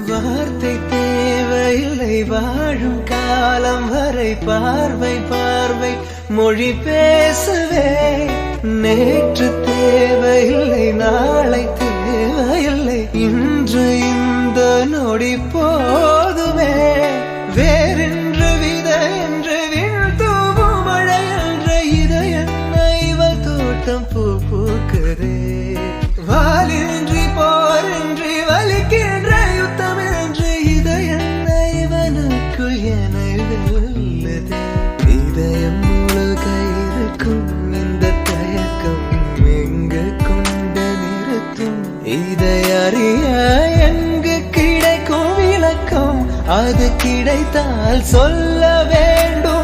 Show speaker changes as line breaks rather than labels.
வார்த்தை தேவையில்லை வாழும் காலம் வரை பார்வை பார்வை மொழி பேசவே நேற்று தேவையில்லை நாளை தேவையில்லை இன்று இந்த நொடி போதுமே வேறென்று வித என்று விண்தூவும் மழை என்ற இதயன்ன இவள் தோட்டம் பூ பூக்குதே வாலின்றி போரின்றி வலிக்கின்ற யுத்தம் என்று இதயன்ன இவனுக்குள் என வெல்லுதே இதயம் முழுக இருக்கும் இந்த தயக்கம் எங்கு கொண்டு நிறுத்தும் இதை அறிய எங்கு கிடைக்கும் விளக்கம் அது கிடைத்தால் சொல்ல வேண்டும்